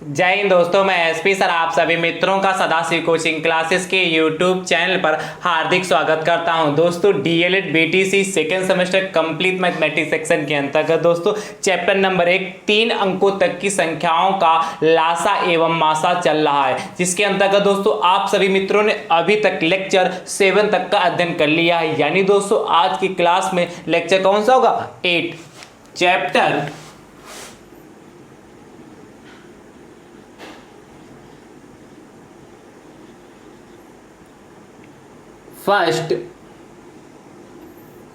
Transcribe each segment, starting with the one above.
जय हिंद दोस्तों, मैं एसपी सर आप सभी मित्रों का सदाशिव कोचिंग क्लासेस के यूट्यूब चैनल पर हार्दिक स्वागत करता हूं। दोस्तों DElEd BTC second semester complete mathematics section के अंतर्गत दोस्तों चैप्टर नंबर 1 3 अंकों तक की संख्याओं का लासा एवं मासा चल रहा है, जिसके अंतर्गत दोस्तों आप सभी मित्रों ने अभी तक लेक्चर 7 तक का अध्ययन कर लिया है। यानी दोस्तों आज की क्लास में लेक्चर कौन सा होगा? 8 चैप्टर फर्स्ट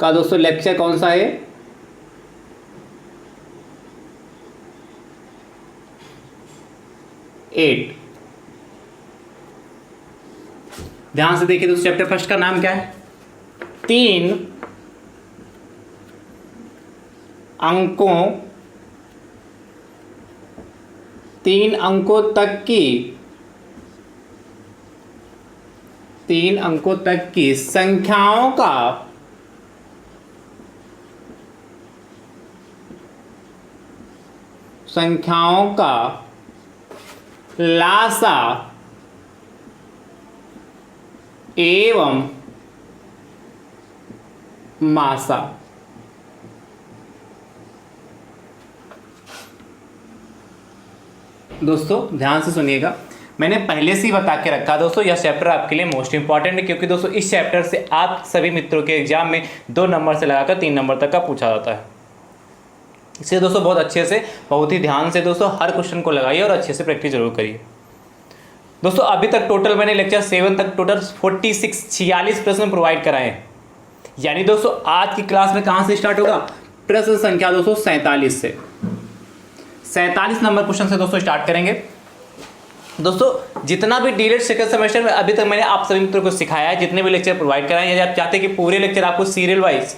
का दोस्तों लेक्चर कौन सा है? एट। ध्यान से देखिए दोस्तों, चैप्टर फर्स्ट का नाम क्या है? 3 अंकों तक की संख्याओं का लासा एवं मासा। दोस्तों ध्यान से सुनिएगा, मैंने पहले से ही बता के रखा दोस्तों यह चैप्टर आपके लिए मोस्ट इंपॉर्टेंट है, क्योंकि दोस्तों इस चैप्टर से आप सभी मित्रों के एग्जाम में 2 नंबर से लगाकर 3 नंबर तक का पूछा जाता है। इसलिए दोस्तों बहुत अच्छे से, बहुत ही ध्यान से दोस्तों हर क्वेश्चन को लगाइए और अच्छे से प्रैक्टिस जरूर करिए। दोस्तों अभी तक टोटल मैंने लेक्चर 7 तक टोटल 46 प्रश्न प्रोवाइड कराए हैं। यानी दोस्तों आज की क्लास में कहाँ से स्टार्ट होगा? प्रश्न संख्या दोस्तों 47 से 47 नंबर क्वेश्चन से दोस्तों स्टार्ट करेंगे। दोस्तों जितना भी डीएलएड सेकंड सेमेस्टर में अभी तक मैंने आप सभी मित्रों को सिखाया है, जितने भी लेक्चर प्रोवाइड कराए हैं, यदि आप चाहते हैं कि पूरे लेक्चर आपको सीरियल वाइज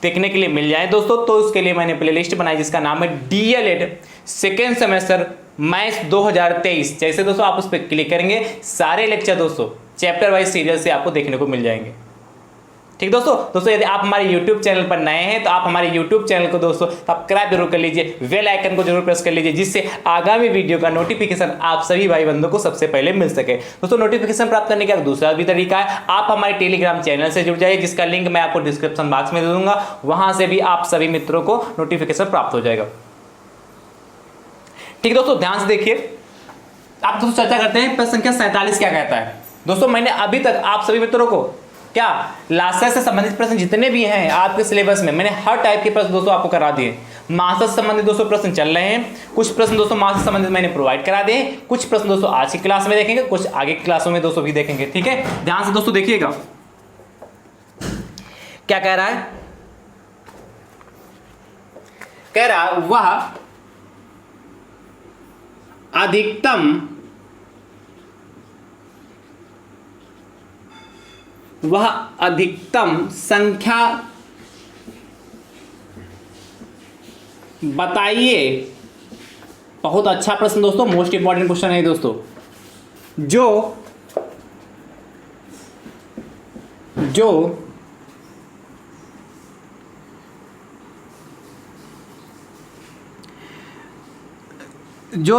देखने के लिए मिल जाए दोस्तों, तो उसके लिए मैंने प्लेलिस्ट बनाई जिसका नाम है डीएलएड सेकेंड सेमेस्टर मैथ्स 2023। जैसे दोस्तों आप उस पर क्लिक करेंगे, सारे लेक्चर दोस्तों चैप्टर वाइज सीरियल से आपको देखने को मिल जाएंगे। ठीक दोस्तों यदि आप हमारे YouTube चैनल पर नए हैं तो आप हमारे YouTube चैनल को दोस्तों सब्सक्राइब जरूर कर लीजिए, बेल आइकन को जरूर प्रेस कर लीजिए, जिससे आगामी वीडियो का नोटिफिकेशन आप सभी भाई बंधुओं को सबसे पहले मिल सके। दोस्तों नोटिफिकेशन प्राप्त करने का दूसरा भी तरीका है, आप हमारे टेलीग्राम चैनल से जुड़ जाइए, जिसका लिंक मैं आपको डिस्क्रिप्शन बॉक्स में दे दूंगा। वहां से भी आप सभी मित्रों को नोटिफिकेशन प्राप्त हो जाएगा। ठीक दोस्तों ध्यान से देखिए, आप दोस्तों चर्चा करते हैं प्रश्न संख्या 47 क्या कहता है। दोस्तों मैंने अभी तक आप सभी मित्रों को क्या लासा से संबंधित प्रश्न जितने भी हैं आपके सिलेबस में, मैंने हर टाइप के प्रश्न दोस्तों आपको करा दिए। मासा से संबंधित दोस्तों प्रश्न चल रहे हैं, कुछ प्रश्न दोस्तों मासा से संबंधित मैंने प्रोवाइड करा दिए, कुछ प्रश्न दोस्तों आज की क्लास में देखेंगे, कुछ आगे की क्लासों में दोस्तों भी देखेंगे। ठीक है, ध्यान से दोस्तों देखिएगा क्या कह रहा है। कह रहा वह अधिकतम संख्या बताइए। बहुत अच्छा प्रश्न दोस्तों, मोस्ट इंपॉर्टेंट क्वेश्चन है दोस्तों। जो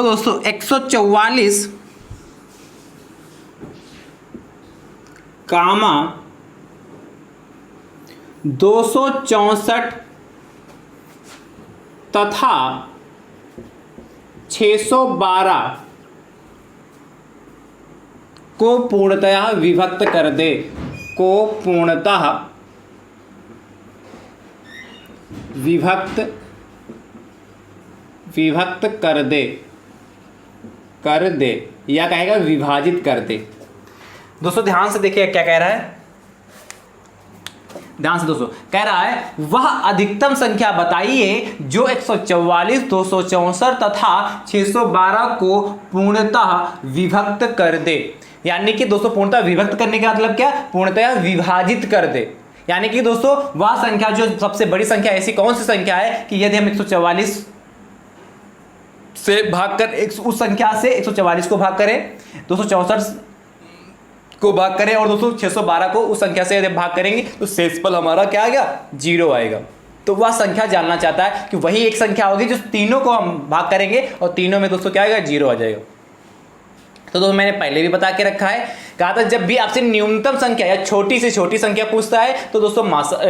दोस्तों 144 कामा 264 तथा 612 को पूर्णतः विभक्त कर दे। विभक्त कर दे या कहेगा विभाजित कर दे। दोस्तों ध्यान से देखिए क्या कह रहा है। ध्यान से दोस्तों कह रहा है वह अधिकतम संख्या बताइए जो 144, 264 तथा 612 को पूर्णतः विभक्त कर दे। यानी कि दोस्तों पूर्णतः विभक्त करने का मतलब क्या? पूर्णतः विभाजित कर दे। यानी कि दोस्तों वह संख्या जो सबसे बड़ी संख्या ऐसी कौन सी संख्या है कि यदि हम 144 से भाग कर उस संख्या से 144 को भाग करें, 264 को भाग करें और दोस्तों 612 को उस संख्या से यदि भाग करेंगे तो शेषफल हमारा क्या आ गया? 0 आएगा। तो वह संख्या जानना चाहता है कि वही एक संख्या होगी जो तीनों को हम भाग करेंगे और तीनों में दोस्तों क्या आएगा, 0 आ जाएगा। तो दोस्तों मैंने पहले भी बता के रखा है, कहा था जब भी आपसे न्यूनतम संख्या या छोटी से छोटी संख्या पूछता है तो दोस्तों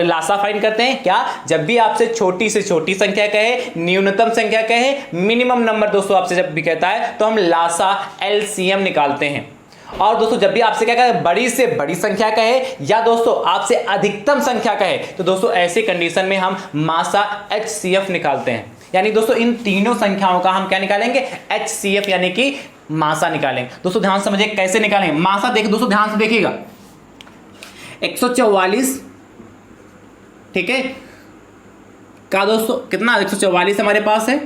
लासा फाइंड करते हैं। क्या, जब भी आपसे छोटी से छोटी संख्या कहे, न्यूनतम संख्या कहे, मिनिमम नंबर दोस्तों आपसे जब भी कहता है तो हम लासा LCM निकालते हैं। और दोस्तों जब भी आपसे क्या कहे, बड़ी से बड़ी संख्या कहे या दोस्तों आपसे अधिकतम संख्या कहे तो दोस्तों ऐसी कंडीशन में हम मासा HCF निकालते हैं। यानी दोस्तों इन तीनों संख्याओं का हम क्या निकालेंगे, HCF यानी कि मासा निकालेंगे। दोस्तों ध्यान से समझिए कैसे निकालेंगे मासा। देखिए दोस्तों ध्यान से देखिएगा, 144 ठीक है का दोस्तों कितना, 144 हमारे पास है,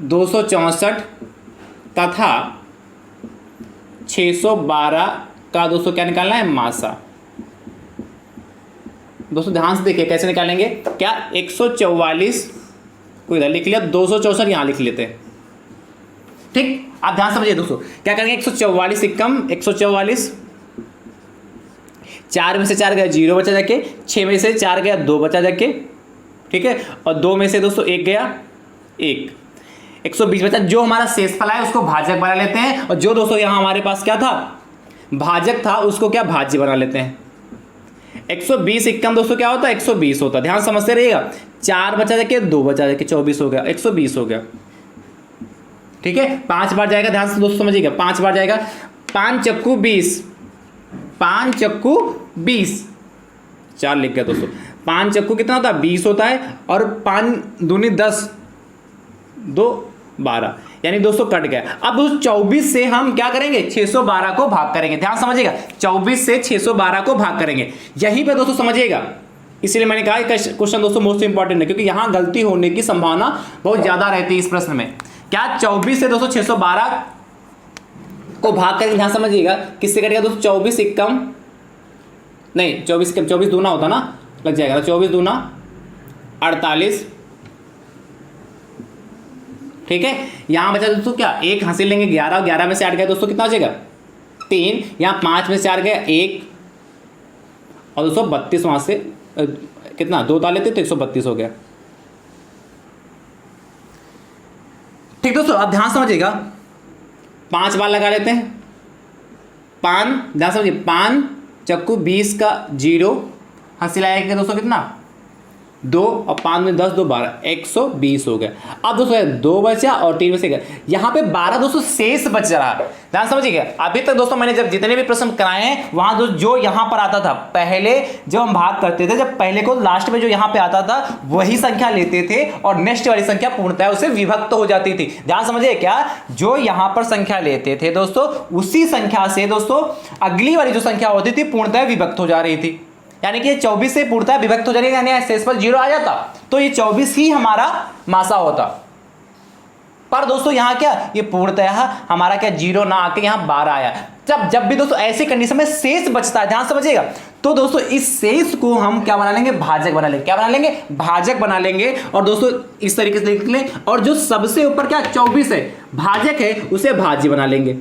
264 तथा 612 का दोस्तों क्या निकालना है, मासा। दोस्तों ध्यान से देखिए कैसे निकालेंगे। क्या, 144 को इधर लिख लिया, 264 यहां लिख लेते हैं। ठीक, आप ध्यान समझिए दोस्तों क्या करेंगे, 144 एकम 144, 4 में से 4 गया 0 बचा जाके, 6 में से 4 गया 2 बचा जाके, ठीक है, और 2 में से दोस्तों 1 गया 1, 120 बचा। जो हमारा शेषफल है उसको भाजक बना लेते हैं, और जो दोस्तों यहां हमारे पास क्या था, भाजक था, उसको क्या भाज्य बना लेते हैं। 120 एकम दोस्तों क्या होता है, 120 होता है। ध्यान समझते रहिएगा, 4 बचा जाके 2 बचा जाके 24 हो गया, 120 हो गया। ठीक है, 5 बार जाएगा, ध्यान से दोस्तों समझिएगा, 5 बार जाएगा, 5 चक्कू 20, 5 चक्कू 20, 4 लिख गया दोस्तों। 5 चक्कू कितना होता है, 20 होता है, और 5 दूनी 10, 2 12, यानी दोस्तों कट गया। अब उस 24 से हम क्या करेंगे, 612 को भाग करेंगे। ध्यान समझिएगा, 24 से 612 को भाग करेंगे। यहीं पे दोस्तों समझिएगा, इसलिए मैंने कहा क्वेश्चन दोस्तों मोस्ट इंपॉर्टेंट है, क्योंकि यहां गलती होने की संभावना बहुत ज्यादा रहती है इस प्रश्न में। क्या, 24 से दोस्तों 612 को भाग करेंगे। ध्यान समझिएगा, किससे कटेगा दोस्तों, 24 एकम नहीं 24 दूना होता ना, लग जाएगा, 24 दूना 48, ठीक है। यहां बचा दोस्तों क्या, 1 हासिल लेंगे 11, 11 में से 8 गया दोस्तों कितना हो जाएगा, 3, यहां 5 में से 4 गया 1, और दोस्तों 32 वहां से कितना 2 डाल लेते तो 132 हो गया। ठीक दोस्तों, अब ध्यान समझिएगा, 5 बार लगा लेते हैं। 5, ध्यान समझिए, 5 चक्कू 20 का 0 हासिल आएगा दोस्तों कितना, 2, और 5 में 10, 2 12, 120 हो गया। अब दोस्तों 2 बचा और 3 में से गया, यहाँ पे 12 दोस्तों शेष बच रहा है। ध्यान समझिएगा, अभी तक दोस्तों मैंने जब जितने भी प्रश्न कराए हैं वहां दोस्तों जो यहाँ पर आता था, पहले जब हम भाग करते थे, जब पहले को लास्ट में जो यहाँ पे आता था वही संख्या लेते थे, और नेक्स्ट वाली संख्या पूर्णतः उसे विभक्त हो जाती थी। ध्यान समझिए, क्या, जो यहाँ पर संख्या लेते थे दोस्तों, उसी संख्या से दोस्तों अगली वाली जो संख्या होती थी पूर्णतः विभक्त हो जा रही थी। यानी कि 24 से पूर्णतः विभक्त हो जाएगा, यानी शेषफल 0 आ जाता, तो ये 24 ही हमारा मासा होता। पर दोस्तों यहाँ क्या, ये पूर्णतः हमारा क्या 0 ना आके यहाँ 12 आया। जब भी दोस्तों ऐसी कंडीशन में शेष बचता है, ध्यान समझिएगा, तो दोस्तों इस शेष को हम क्या बना लेंगे, भाजक बना लेंगे। क्या बना लेंगे, भाजक बना लेंगे। और दोस्तों इस तरीके से लिख लें, और जो सबसे ऊपर क्या 24 है भाजक है, उसे भाज्य बना लेंगे।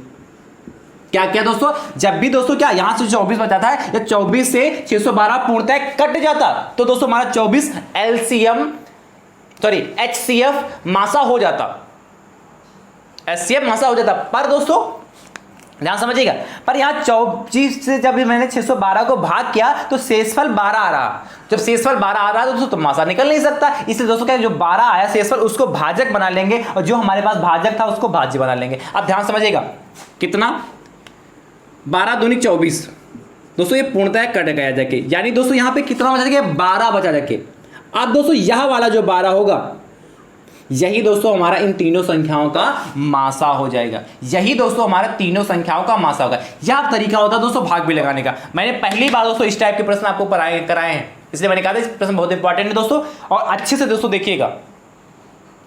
क्या क्या दोस्तों, जब भी दोस्तों क्या यहां से 24 बचाता है, या 24 से 612 पूर्णतः कट जाता, तो दोस्तों हमारा 24 HCF मासा हो जाता, HCF मासा हो जाता। पर दोस्तों ध्यान समझिएगा, पर यहां 24 से जब भी मैंने 612 को भाग किया तो शेषफल 12 आ रहा। जब शेषफल 12 आ रहा है दोस्तों तो मासा निकल नहीं सकता, इसलिए दोस्तों क्या, जो 12 आया शेषफल उसको भाजक बना लेंगे, और जो हमारे पास भाजक था उसको भाज्य बना लेंगे। अब ध्यान समझिएगा, कितना, 12 दूनी 24 दोस्तों, ये पूर्णतः कट गया जाके, यानी दोस्तों यहाँ पे कितना बचा जाके, 12 बचा जाके। अब दोस्तों यह वाला जो 12 होगा, यही दोस्तों हमारा इन तीनों संख्याओं का मासा हो जाएगा। यही दोस्तों हमारा तीनों संख्याओं का मासा होगा। यह तरीका होता है दोस्तों भाग भी लगाने का। मैंने पहली बार दोस्तों इस टाइप के प्रश्न आपको कराए हैं, इसलिए मैंने कहा था इस प्रश्न बहुत इंपॉर्टेंट है दोस्तों, और अच्छे से दोस्तों देखिएगा,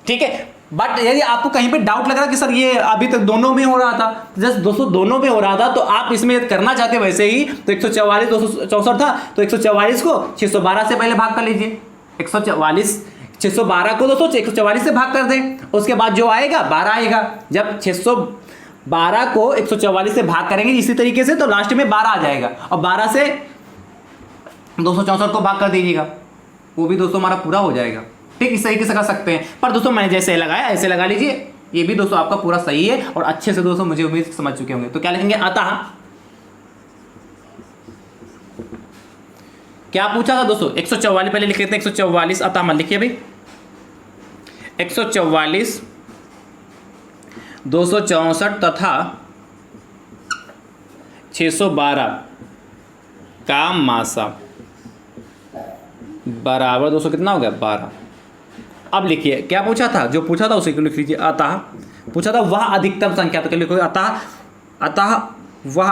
ठीक है। बट यदि आपको कहीं पे डाउट लग रहा है कि सर ये अभी तक दोनों में हो रहा था, जस्ट दोस्तों दोनों में हो रहा था, तो आप इसमें करना चाहते वैसे ही, तो 144 264 था, तो 144 को 612 से पहले भाग कर लीजिए। 144 612 को दोस्तों 144 से भाग कर दें, उसके बाद जो आएगा 12 आएगा। जब 612 को 144 से भाग करेंगे इसी तरीके से, तो लास्ट में 12 आ जाएगा, और 12 से 264 को भाग कर दीजिएगा, वो भी दोस्तों हमारा पूरा हो जाएगा। ठीक, इस तरीके से कर सकते हैं। पर दोस्तों मैंने जैसे लगाया ऐसे लगा लीजिए, ये भी दोस्तों आपका पूरा सही है और अच्छे से दोस्तों मुझे उम्मीद समझ चुके होंगे। तो क्या लिखेंगे, अतः क्या पूछा था दोस्तों, 144 पहले लिख लेते हैं, 144 अतः मत लिखिए भाई, 144 264 तथा 612 का मासा बराबर दोस्तों कितना हो गया, 12। अब लिखिए क्या पूछा था, जो पूछा था उसी को लिख लीजिए। अतः पूछा था वह अधिकतम संख्या, तो क्या लिखोगे, अतः अतः वह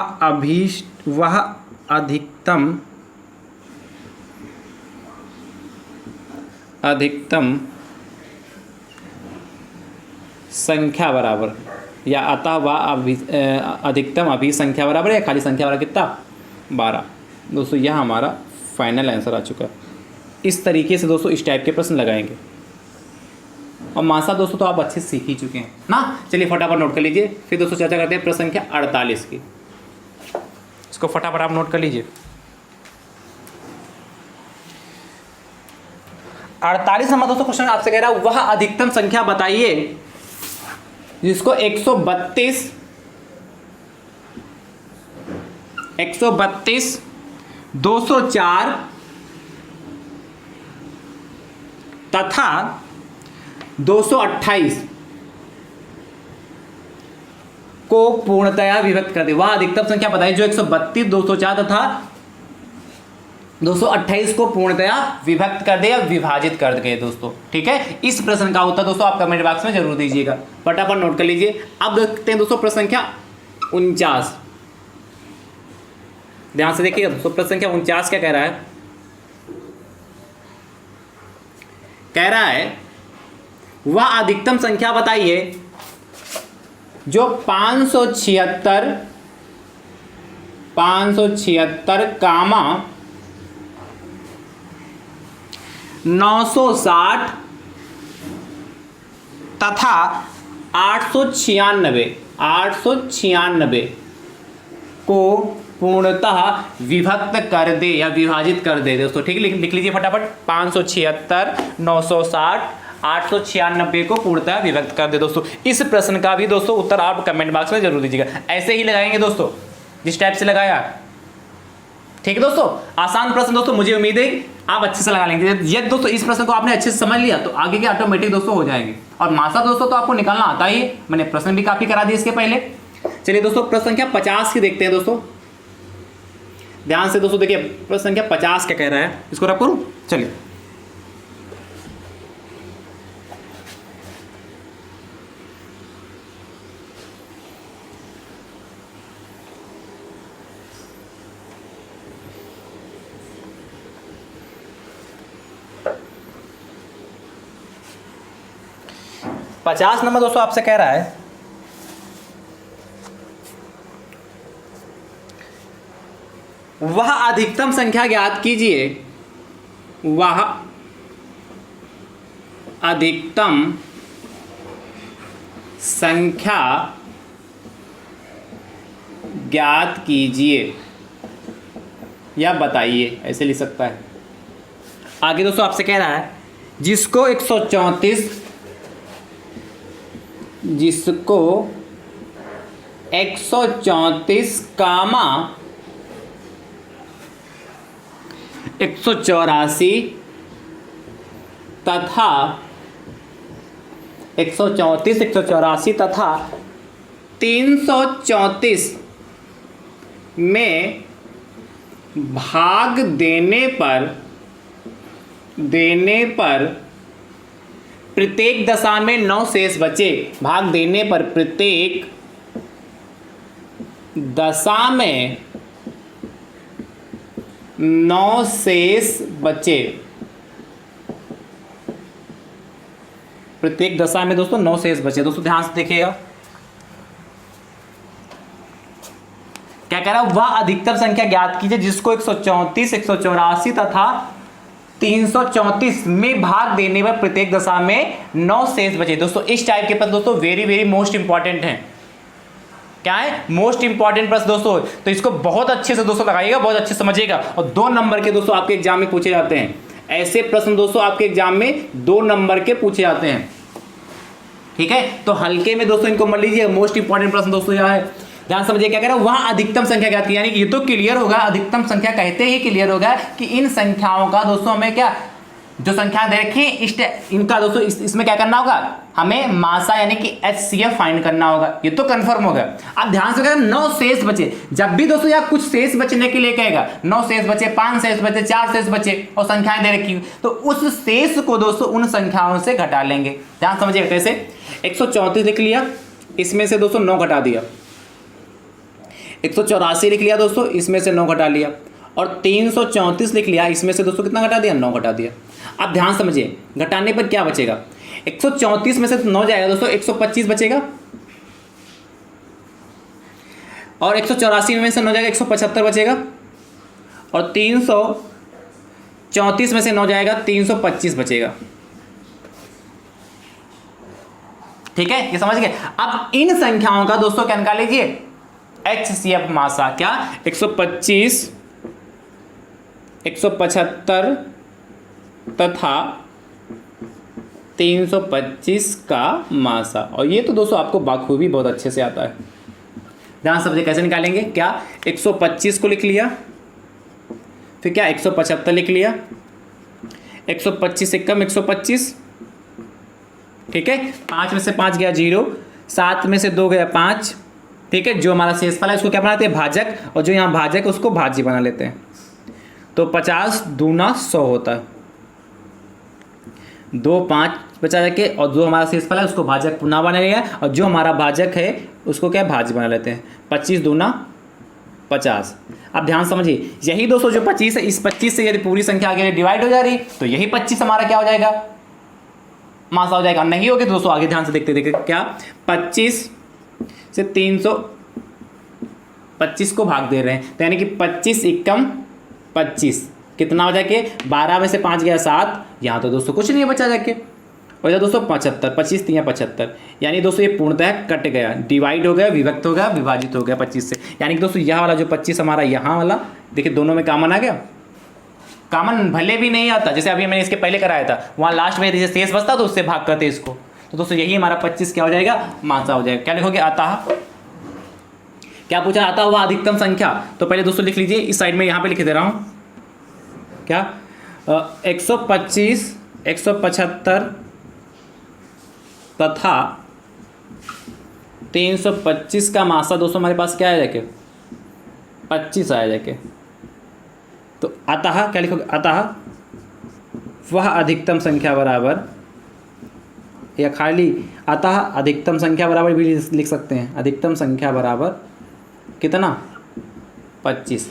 अधिकतम संख्या बराबर, या अतः वह अधिकतम अभिसंख्या बराबर, या खाली संख्या बराबर कितना, 12। दोस्तों यह हमारा फाइनल आंसर आ चुका है। इस तरीके से दोस्तों इस टाइप के प्रश्न लगाएंगे। और मासा दोस्तों तो आप अच्छे से सीख ही चुके हैं ना। चलिए फटाफट नोट कर लीजिए, फिर दोस्तों चर्चा करते हैं प्रश्न संख्या 48 की। इसको फटाफट आप नोट कर लीजिए। 48 नंबर दोस्तों क्वेश्चन आपसे कह रहा है वह अधिकतम संख्या बताइए जिसको 132 204 तथा 228 को पूर्णतया विभक्त कर दे। वह अधिकतम संख्या बताइए जो 132 204 तथा 228 को पूर्णतया विभक्त कर दे या विभाजित कर दे दोस्तों। ठीक है, इस प्रश्न का उत्तर दोस्तों आप कमेंट बॉक्स में जरूर दीजिएगा। फटाफट नोट कर लीजिए। अब देखते हैं दोस्तों प्रश्न संख्या 49। ध्यान से देखिए दोस्तों, प्रश्न संख्या 49 क्या कह रहा है, कह रहा है वह अधिकतम संख्या बताइए जो 576 कामा 960 तथा 896 को पूर्णतः विभक्त कर दे या विभाजित कर दे दोस्तों। ठीक, लिख लीजिए फटाफट। 576 960 896 को पूर्णतः विभक्त कर दे दोस्तों। इस प्रश्न का भी दोस्तों उत्तर आप कमेंट बॉक्स में जरूर दीजिएगा। ऐसे ही लगाएंगे दोस्तों जिस टाइप से लगाया। ठीक है दोस्तों, आसान प्रश्न दोस्तों, मुझे उम्मीद है आप अच्छे से लगा लेंगे। यदि दोस्तों इस प्रश्न को आपने अच्छे से समझ लिया तो आगे के ऑटोमेटिक दोस्तों हो जाएंगे। और मासा दोस्तों तो आपको निकालना आता ही, मैंने प्रश्न भी काफी करा दिए इसके पहले। चलिए दोस्तों प्रश्न संख्या 50 की देखते हैं दोस्तों। ध्यान से दोस्तों देखिए प्रश्न संख्या 50 क्या कह रहा है, इसको रख करूं। चलिए पचास नंबर दोस्तों आपसे कह रहा है वह अधिकतम संख्या ज्ञात कीजिए, वह अधिकतम संख्या ज्ञात कीजिए या बताइए, ऐसे लिख सकता है। आगे दोस्तों आपसे कह रहा है जिसको 134 कामा 184 तथा 184 तथा 334 में भाग देने पर प्रत्येक दशा में 9 शेष बचे। भाग देने पर प्रत्येक दशा में 9 शेष बचे। प्रत्येक दशा में दोस्तों 9 शेष बचे। दोस्तों ध्यान से देखिएगा क्या कह रहा है, वह अधिकतम संख्या ज्ञात कीजिए जिसको 134 184 तथा 334 में भाग देने पर प्रत्येक दशा में 9 शेष बचे। दोस्तों इस टाइप के पद दोस्तों वेरी वेरी मोस्ट इंपॉर्टेंट हैं। क्या है, मोस्ट इंपॉर्टेंट प्रश्न दोस्तों। तो इसको बहुत अच्छे से दोस्तों लगाइएगा, बहुत अच्छे से समझिएगा। और 2 नंबर के दोस्तों आपके एग्जाम में पूछे जाते हैं, ऐसे प्रश्न दोस्तों आपके एग्जाम में 2 नंबर के पूछे जाते हैं, ठीक है। तो हल्के में दोस्तों इनको मत लीजिए, मोस्ट इंपॉर्टेंट प्रश्न दोस्तों यह है, ध्यान समझिए क्या कह रहा है, वहां अधिकतम संख्या ज्ञात की, यानी कि ये तो क्लियर होगा, अधिकतम संख्या कहते ही क्लियर होगा कि इन संख्याओं का दोस्तों हमें क्या, जो संख्या देखें इनका दोस्तों इसमें क्या करना होगा, हमें मासा यानी कि HCF फाइंड करना होगा, ये तो कंफर्म होगा। अब ध्यान से 9 शेष बचे, जब भी दोस्तों यहाँ कुछ शेष बचने के लिए कहेगा, 9 शेष बचे, 5 शेष बचे, 4 शेष बचे और संख्याएं दे रखी, तो उस शेष को दोस्तों उन संख्याओं से घटा लेंगे। ध्यान समझिएगा कैसे, 134 लिख लिया, इसमें से दोस्तों 9 घटा दिया, 184 लिख लिया दोस्तों, इसमें से 9 घटा लिया, और 334 लिख लिया, इसमें से दोस्तों कितना घटा दिया, 9 घटा दिया। अब ध्यान समझिए, घटाने पर क्या बचेगा, 134 में से 9 जाएगा दोस्तों, 125 बचेगा, और 184 में से 9 जाएगा, 175 बचेगा, और 334 में से 9 जाएगा, 325 बचेगा, ठीक है, ये समझ गए। अब इन संख्याओं का दोस्तों क्या निकाल लीजिए, HCF मासा, क्या 125, 175 तथा 325 का मासा, और ये तो दोस्तों आपको बखूबी बहुत अच्छे से आता है। ध्यान समझिए कैसे निकालेंगे, क्या 125 को लिख लिया, फिर क्या 175 लिख लिया, 125 एक कम 125, ठीक है, 5 में से 5 गया 0, 7 में से 2 गया 5, ठीक है, जो हमारा शेषफल है उसको क्या बनाते हैं, भाजक, और जो यहाँ भाजक है उसको भाज्य बना लेते हैं। तो 50 दूना 100 होता है, 2 5 बचा जाके, और जो हमारा शेषफल है उसको भाजक पुनः बना लिया, और जो हमारा भाजक है उसको क्या भाज्य बना लेते हैं, 25 दूना 50। अब ध्यान समझिए, यही दोस्तों जो 25 है, इस 25 से यदि पूरी संख्या आगे डिवाइड हो जा रही तो यही 25 हमारा क्या हो जाएगा, मासा हो जाएगा। नहीं होगी दोस्तों, आगे ध्यान से देखते देखते, क्या 25 से 325 को भाग दे रहे हैं, तो यानी कि 25 एकम 25 कितना हो जाके, 12 में से 5 गया 7, यहाँ तो दोस्तों कुछ नहीं बचा जाके, और इधर दोस्तों 75, 25 3 75, यानी दोस्तों ये पूर्णतः कट गया, डिवाइड हो गया, विभक्त हो गया, विभाजित हो गया 25 से। यानी कि दोस्तों यह वाला जो 25 हमारा यहाँ वाला, देखिए दोनों में कॉमन आ गया, कॉमन भले भी नहीं आता, जैसे अभी मैंने इसके पहले कराया था, वहाँ लास्ट में जैसे शेष बचता तो उससे भाग करते इसको, तो दोस्तों यही हमारा 25 क्या हो जाएगा, मासा हो जाएगा। क्या लिखोगे, अतः, क्या पूछा, अतः हुआ अधिकतम संख्या, तो पहले दोस्तों लिख लीजिए, इस साइड में यहाँ पे लिख दे रहा हूँ, क्या 125, 175 तथा 325 का मासा दोस्तों हमारे पास क्या आया जाके, 25 आया जाके। तो अतः क्या लिखोगे, अतः वह अधिकतम संख्या बराबर, या खाली अतः अधिकतम संख्या बराबर भी लिख सकते हैं, अधिकतम संख्या बराबर कितना, 25।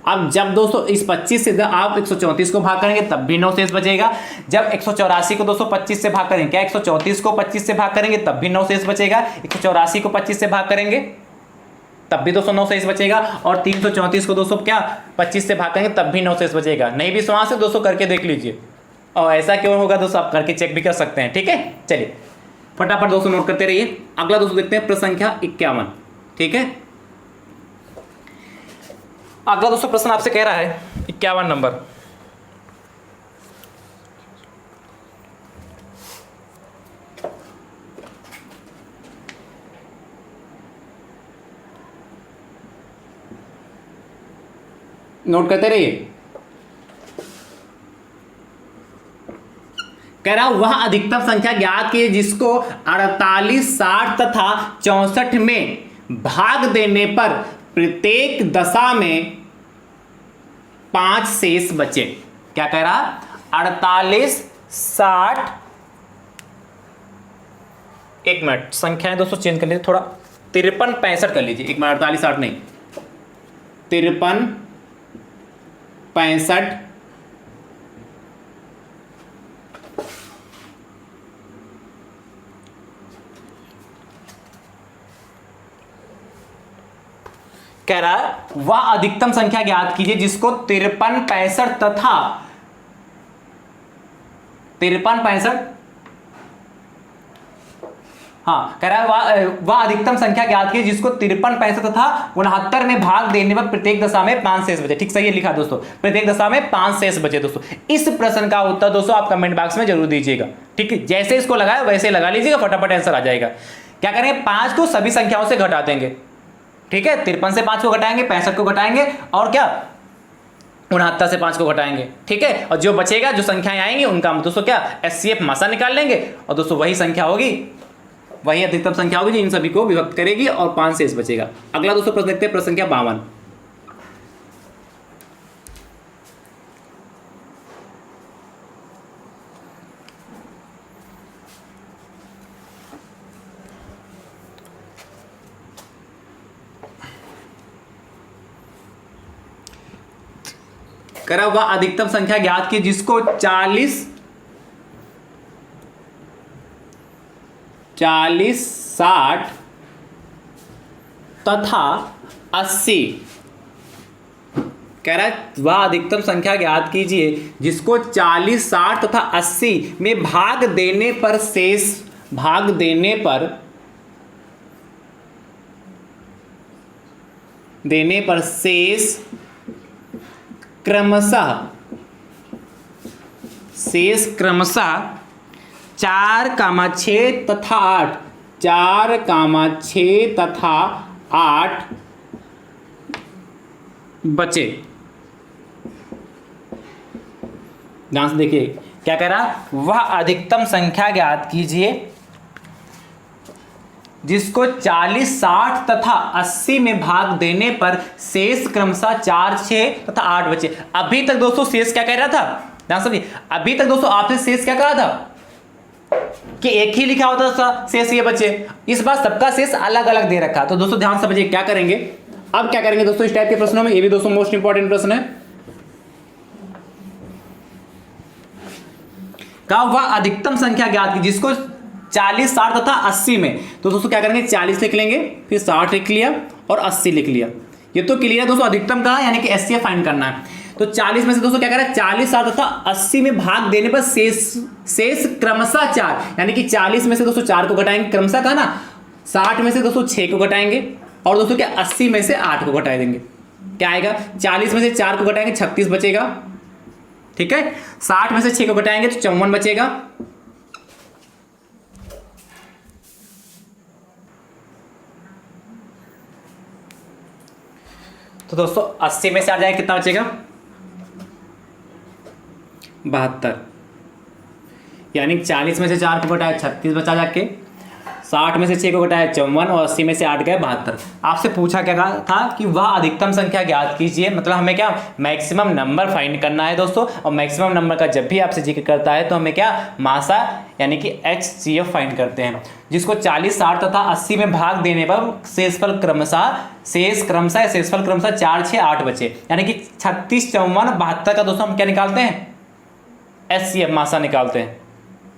अब जब दोस्तों इस 25 से आप 134 को भाग करेंगे तब भी 9 शेष बचेगा, जब 184 को दोस्तों 25 से भाग करेंगे, क्या 134 को 25 से भाग करेंगे तब भी 9 शेष बचेगा, 184 को 25 से भाग करेंगे तब भी दोस्तों 9 शेष बचेगा, और 334 को दोस्तों क्या 25 से भाग करेंगे तब भी 9 शेष बचेगा। नहीं भी वहाँ से दोस्तों करके देख लीजिए, और ऐसा क्यों होगा दोस्तों आप करके चेक भी कर सकते हैं, ठीक है। चलिए फटाफट दोस्तों नोट करते रहिए। अगला दोस्तों देखते हैं प्रश्न संख्या 51, ठीक है। अगला दोस्तों प्रश्न आपसे कह रहा है 51 नंबर, नोट करते रहिए। कह रहा वह अधिकतम संख्या ज्ञात की जिसको 48, 60 तथा 64 में भाग देने पर प्रत्येक दशा में 5 शेष बचे। क्या कह रहा, 48, 60, एक मिनट संख्याएं दोस्तों चेंज कर लीजिए थोड़ा, 53, 65 कर लीजिए, एक मिनट 48, 60 नहीं, 53, 65, कह रहा है वह अधिकतम संख्या ज्ञात कीजिए जिसको 53, 65 तथा 53, 65 हाँ, कह रहा है वह अधिकतम संख्या ज्ञात की जिसको 53, 65 तथा 69 में भाग देने पर प्रत्येक दशा में 5 शेष बचे। ठीक, सही है लिखा दोस्तों, प्रत्येक दशा में 5 शेष बचे। दोस्तों इस प्रश्न का उत्तर दोस्तों आप कमेंट बॉक्स में जरूर दीजिएगा। ठीक है, जैसे इसको लगाया वैसे लगा लीजिएगा, फटाफट आंसर आ जाएगा। क्या करेंगे, 5 को सभी संख्याओं से घटा देंगे। ठीक है, 53 से 5 को घटाएंगे, 65 को घटाएंगे, और क्या 69 से 5 को घटाएंगे। ठीक है, और जो बचेगा, जो संख्याएं आएंगी उनका हम दोस्तों क्या एचसीएफ मासा निकाल लेंगे, और दोस्तों वही संख्या होगी, वही अधिकतम संख्या होगी जो इन सभी को विभक्त करेगी, और 5 शेष बचेगा। अगला दोस्तों प्रश्न देखते हैं, प्रश्न संख्या 52। करा हुआ अधिकतम संख्या ज्ञात की जिसको 40, 60 तथा 80। कह रहा है वह अधिकतम संख्या ज्ञात कीजिए जिसको 40, 60 तथा 80 में भाग देने पर शेष क्रमशः 4, 6 तथा 8, 4, 6 तथा 8 बचे। ध्यान से देखिए क्या कह रहा, वह अधिकतम संख्या ज्ञात कीजिए जिसको 40, 60 तथा 80 में भाग देने पर शेष क्रमशः 4, 6 तथा 8 बचे। अभी तक दोस्तों शेष क्या कह रहा था, ध्यान समझिए, अभी तक दोस्तों आपसे शेष क्या कहा था कि एक ही लिखा होता था शेष ये बचे। इस बार सबका शेष अलग अलग दे रखा। तो दोस्तों ध्यान समझिए क्या करेंगे, अब क्या करेंगे दोस्तों इस टाइप के प्रश्नों में, ये भी दोस्तों मोस्ट इंपॉर्टेंट प्रश्न है। का वह अधिकतम संख्या ज्ञात की जिसको 40, 60 तथा 80 में, तो दोस्तों क्या करेंगे 40 लिख लेंगे, फिर 60 लिख लिया और 80 लिख लिया। ये तो क्लियर है दोस्तों, अधिकतम कहा यानी कि एचसीएफ फाइंड करना है। तो 40 में से दोस्तों क्या कह रहा है 40, 60 तथा 80 में भाग देने पर शेष क्रमशः 4, यानी कि 40 में से दोस्तों 4 को घटाएंगे, क्रमशः कहा ना, 60 में से दोस्तों 6 को घटाएंगे, और दोस्तों क्या 80 में से 8 को घटा देंगे। क्या आएगा, 40 में से 4 को घटाएंगे 36 बचेगा। ठीक है, 60 में से 6 को घटाएंगे तो 54 बचेगा। तो दोस्तों 80 में से आ जाएगा कितना बचेगा 72, यानी 40 में से 4 को घटाया 36 बचा जाके, 60 में से 6 को घटाया 54 और 80 में से 8 गए 72। आपसे पूछा क्या था कि वह अधिकतम संख्या ज्ञात कीजिए, मतलब हमें क्या मैक्सिमम नंबर फाइंड करना है दोस्तों। और मैक्सिमम नंबर का जब भी आपसे जिक्र करता है तो हमें क्या मासा यानी कि HCF फाइंड करते हैं, जिसको 40, 60 तथा 80 में भाग देने पर शेषफल क्रमशः 4, 6, 8 बचे, यानी कि 36, 54, 72 का दोस्तों हम क्या निकालते हैं HCF मासा निकालते हैं।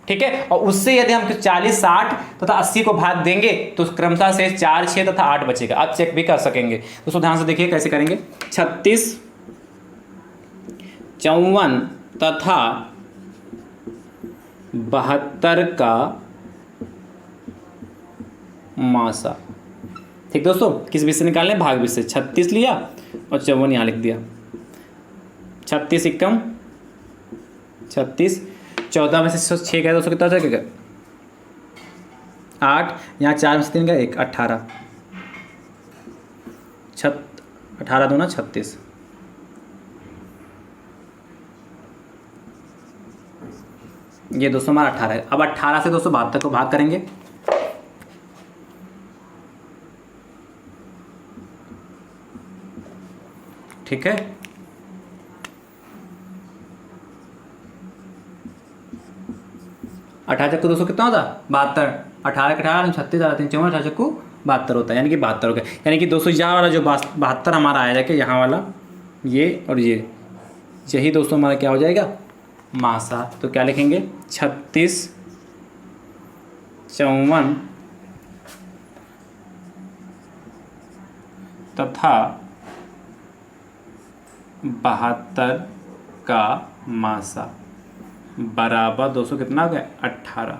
ठीक है, और उससे यदि हम 40, 60 तथा 80 को भाग देंगे तो क्रमशः शेष 4, 6 तथा 8 बचेगा। आप चेक भी कर सकेंगे दोस्तों, ध्यान से देखिए कैसे करेंगे। 36, 54 तथा 72 का मासा। ठीक दोस्तों, किस विषय निकालने, भाग विषय। 36 लिया और 54 यहाँ लिख दिया। 36 एकम 36, 14 में से 6 गए दोस्तों कितना बचेगा 8, यहाँ 4 में से 3 गए 1, 18, 18 दूना 36। ये दोस्तों हमारा 18 है। अब 18 से दोस्तों 72 को भाग करेंगे। ठीक है, अठारह चक्कू दोस्तों कितना होता 72, 18 के 18, 36, 54, 18 चक्कू 72 होता है, यानी कि 72 हो गया। यानी कि दोस्तों यहाँ वाला जो 72 हमारा आया जाके यहाँ वाला ये और ये, यही दोस्तों हमारा क्या हो जाएगा मासा। तो क्या लिखेंगे 36, 54 तथा 72 का मासा बराबर दोस्तों कितना हो गया 18।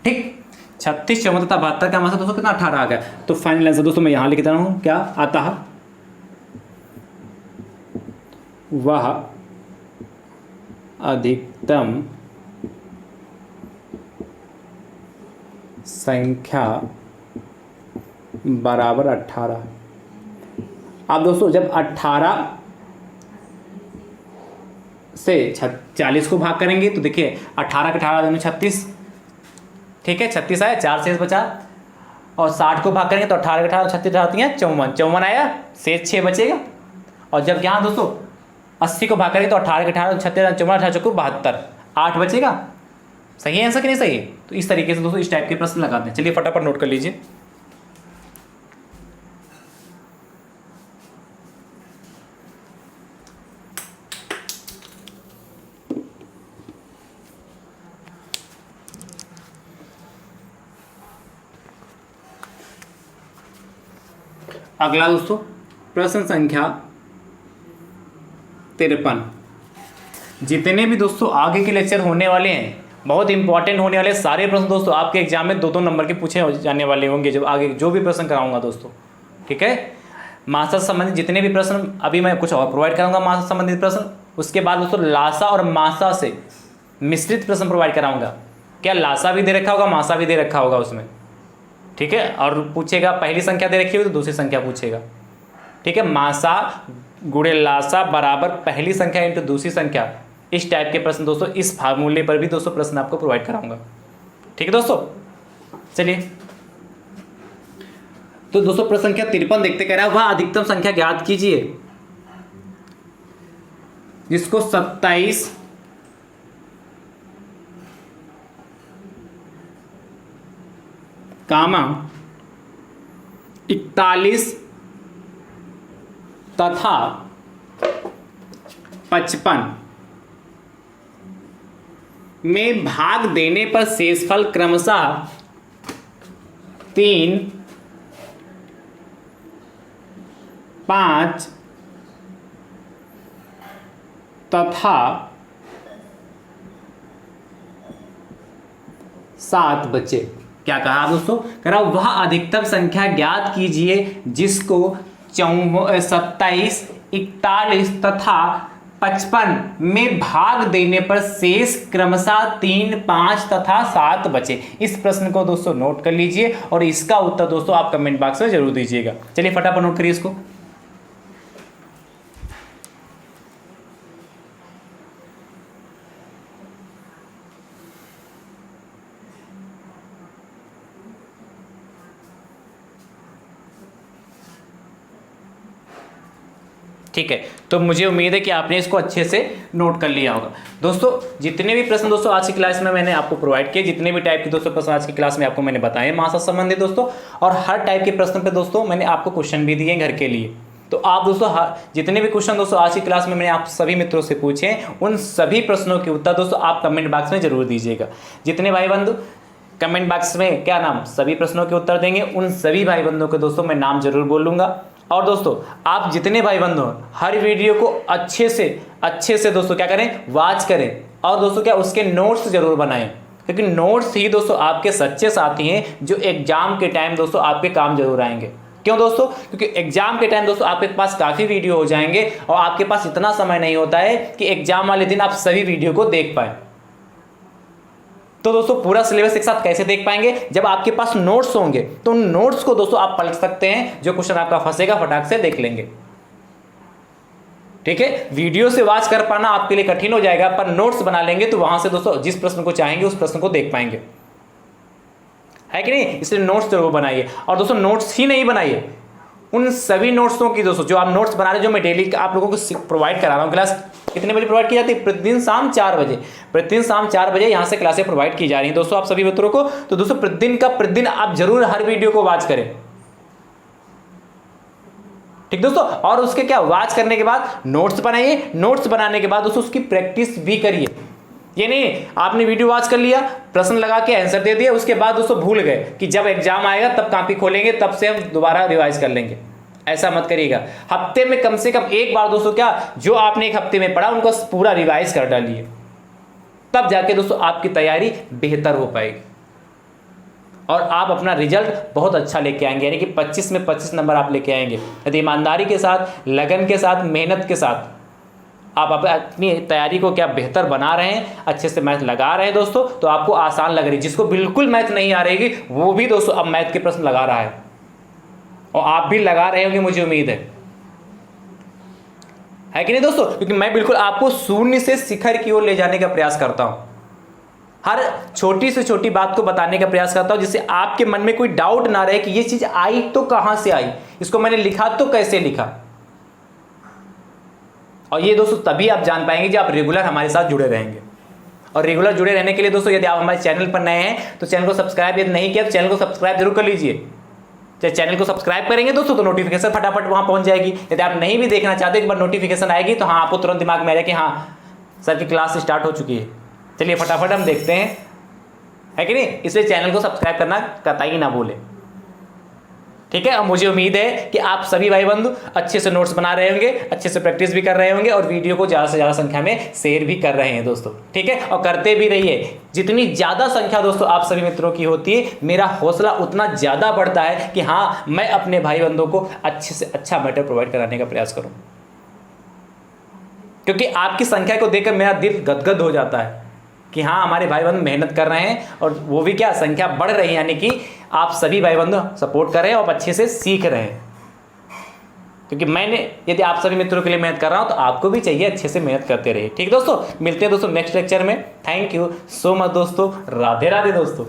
ठीक, 36 54 तथा 72 का मासा दोस्तों कितना 18 आ गया। तो फाइनल आंसर दोस्तों मैं यहाँ लिख देता हूँ, क्या आता है, वह अधिकतम संख्या बराबर 18। अब दोस्तों जब 18 से 40 को भाग करेंगे तो देखिए 18 के 18 दोनों 36, ठीक है 36 आया, 4 शेष बचा। और 60 को भाग करेंगे तो 18 के 18 36 आती हैं 54, 54 आया, शेष 6 बचेगा। और जब यहाँ दोस्तों 80 को भाग करेंगे तो 18 के 18 36 54 18 चौको 72, 8 बचेगा। सही है आंसर कि नहीं सही है? तो इस तरीके से दोस्तों इस टाइप के प्रश्न लगाते हैं। चलिए फटाफट नोट कर लीजिए। अगला दोस्तों प्रश्न संख्या 53। जितने भी दोस्तों आगे के लेक्चर होने वाले हैं बहुत इंपॉर्टेंट होने वाले सारे प्रश्न दोस्तों आपके एग्जाम में 2-2 नंबर के पूछे जाने वाले होंगे जब आगे जो भी प्रश्न कराऊंगा दोस्तों, ठीक है। मासा से संबंधित जितने भी प्रश्न अभी मैं कुछ और प्रोवाइड करूंगा मासा से संबंधित प्रश्न, उसके बाद दोस्तों लासा और मासा से मिश्रित प्रश्न प्रोवाइड कराऊंगा। क्या लासा भी दे रखा होगा, मासा भी दे रखा होगा उसमें, ठीक है। और पूछेगा पहली संख्या दे रखी होगी तो दूसरी संख्या पूछेगा, ठीक है। मासा गुणे लासा बराबर पहली संख्या इंटू दूसरी संख्या, इस टाइप के प्रश्न दोस्तों इस फार्मूले पर भी दोस्तों प्रश्न आपको प्रोवाइड कराऊंगा, ठीक है दोस्तों। चलिए तो दोस्तों प्रश्न संख्या 53 देखते, कह रहा है वह अधिकतम संख्या ज्ञात कीजिए जिसको 27 कामा 41 तथा 55 में भाग देने पर शेषफल क्रमशः 3, 5 तथा 7 बचे। क्या कहा दोस्तों? कह रहा वह अधिकतम संख्या ज्ञात कीजिए जिसको 27, 41 तथा 55 में भाग देने पर शेष क्रमशः 3, 5 तथा 7 बचे। इस प्रश्न को दोस्तों नोट कर लीजिए और इसका उत्तर दोस्तों आप कमेंट बॉक्स में जरूर दीजिएगा। चलिए फटाफट नोट करिए इसको। ठीक है, तो मुझे उम्मीद है कि आपने इसको अच्छे से नोट कर लिया होगा। दोस्तों जितने भी प्रश्न दोस्तों आज की क्लास में मैंने आपको प्रोवाइड किए, जितने भी टाइप के दोस्तों प्रश्न आज की क्लास में आपको मैंने बताए मासा संबंधी दोस्तों, और हर टाइप के प्रश्न पे दोस्तों मैंने आपको क्वेश्चन भी दिए घर के लिए। तो आप दोस्तों जितने भी क्वेश्चन दोस्तों आज की क्लास में मैंने आप सभी मित्रों से पूछे, उन सभी प्रश्नों के उत्तर दोस्तों आप कमेंट बॉक्स में जरूर दीजिएगा। जितने भाई बंधु कमेंट बॉक्स में क्या नाम सभी प्रश्नों के उत्तर देंगे, उन सभी भाई बंधुओं को दोस्तों मैं नाम जरूर बोलूंगा। और दोस्तों आप जितने भाई बंधु हर वीडियो को अच्छे से दोस्तों क्या करें, वॉच करें, और दोस्तों क्या उसके नोट्स जरूर बनाएं, क्योंकि नोट्स ही दोस्तों आपके सच्चे साथी हैं जो एग्जाम के टाइम दोस्तों आपके काम जरूर आएंगे। क्यों दोस्तों? क्योंकि एग्जाम के टाइम दोस्तों आपके पास काफ़ी वीडियो हो जाएंगे और आपके पास इतना समय नहीं होता है कि एग्जाम वाले दिन आप सभी वीडियो को देख पाए। तो दोस्तों पूरा सिलेबस एक साथ कैसे देख पाएंगे? जब आपके पास नोट्स होंगे तो उन नोट्स को दोस्तों आप पलट सकते हैं, जो क्वेश्चन आपका फंसेगा फटाक से देख लेंगे। ठीक है, वीडियो से वॉच कर पाना आपके लिए कठिन हो जाएगा, पर नोट्स बना लेंगे तो वहां से दोस्तों जिस प्रश्न को चाहेंगे उस प्रश्न को देख पाएंगे, है कि नहीं? इसलिए नोट्स जरूर बनाइए। और दोस्तों नोट्स ही नहीं बनाइए, उन सभी नोट्सों की दोस्तों जो आप नोट्स बना रहे हैं, जो मैं डेली आप लोगों को प्रोवाइड करा रहा हूँ। क्लास कितने बजे प्रोवाइड की जाती है? प्रतिदिन शाम 4 बजे। प्रतिदिन शाम 4 बजे यहाँ से क्लासें प्रोवाइड की जा रही हैं दोस्तों आप सभी मित्रों को। तो दोस्तों प्रतिदिन आप जरूर हर वीडियो को वॉच करें, ठीक दोस्तों। और उसके क्या वॉच करने के बाद नोट्स बनाइए, नोट्स बनाने के बाद दोस्तों उसकी प्रैक्टिस भी करिए। ये नहीं आपने वीडियो वॉच कर लिया, प्रश्न लगा के आंसर दे दिया, उसके बाद दोस्तों भूल गए कि जब एग्जाम आएगा तब कॉपी खोलेंगे, तब से हम दोबारा रिवाइज कर लेंगे। ऐसा मत करिएगा। हफ्ते में कम से कम एक बार दोस्तों क्या जो आपने एक हफ्ते में पढ़ा उनको पूरा रिवाइज कर डालिए, तब जाके दोस्तों आपकी तैयारी बेहतर हो पाएगी। और आप अपना रिजल्ट बहुत अच्छा लेके आएंगे, यानी कि 25 में 25 नंबर आप लेके आएंगे यदि ईमानदारी के साथ, लगन के साथ, मेहनत के साथ आप अपनी तैयारी को क्या बेहतर बना रहे हैं, अच्छे से मैथ लगा रहे हैं दोस्तों, तो आपको आसान लग रही है। जिसको बिल्कुल मैथ नहीं आ रही वो भी दोस्तों अब मैथ के प्रश्न लगा रहा है, और आप भी लगा रहे होंगे, मुझे उम्मीद है कि नहीं दोस्तों? क्योंकि मैं बिल्कुल आपको शून्य से शिखर की ओर ले जाने का प्रयास करता हूं, हर छोटी से छोटी बात को बताने का प्रयास करता हूं, जिससे आपके मन में कोई डाउट ना रहे कि ये चीज आई तो कहां से आई, इसको मैंने लिखा तो कैसे लिखा। और ये दोस्तों तभी आप जान पाएंगे जब आप रेगुलर हमारे साथ जुड़े रहेंगे। और रेगुलर जुड़े रहने के लिए दोस्तों यदि आप हमारे चैनल पर नए हैं तो चैनल को सब्सक्राइब यदि नहीं किया तो चैनल को सब्सक्राइब जरूर कर लीजिए। जब चैनल को सब्सक्राइब करेंगे दोस्तों तो नोटिफिकेशन फटाफट वहां पहुंच जाएगी। यदि आप नहीं भी देखना चाहते एक बार नोटिफिकेशन आएगी तो हाँ आपको तुरंत दिमाग में आएगा कि हाँ सर की क्लास स्टार्ट हो चुकी है, चलिए फटाफट हम देखते हैं, है कि नहीं? इसलिए चैनल को सब्सक्राइब करना कतई ना भूलें, ठीक है? और मुझे उम्मीद है कि आप सभी भाई बंधु अच्छे से नोट्स बना रहे होंगे, अच्छे से प्रैक्टिस भी कर रहे होंगे और वीडियो को ज़्यादा से ज़्यादा संख्या में शेयर भी कर रहे हैं दोस्तों, ठीक है? और करते भी रहिए। जितनी ज़्यादा संख्या दोस्तों आप सभी मित्रों की होती है, मेरा हौसला उतना ज़्यादा बढ़ता है कि हाँ मैं अपने भाई बंधुओं को अच्छे से अच्छा मैटर प्रोवाइड कराने का प्रयास करूँ, क्योंकि आपकी संख्या को देखकर मेरा दिल गदगद हो जाता है कि हाँ हमारे भाई बंधु मेहनत कर रहे हैं और वो भी क्या संख्या बढ़ रही है, यानी कि आप सभी भाई बंधु सपोर्ट कर रहे हैं और अच्छे से सीख रहे हैं। क्योंकि मैंने यदि आप सभी मित्रों के लिए मेहनत कर रहा हूं तो आपको भी चाहिए अच्छे से मेहनत करते रहिए, ठीक दोस्तों? मिलते हैं दोस्तों नेक्स्ट लेक्चर में। थैंक यू सो मच दोस्तों, राधे राधे दोस्तों।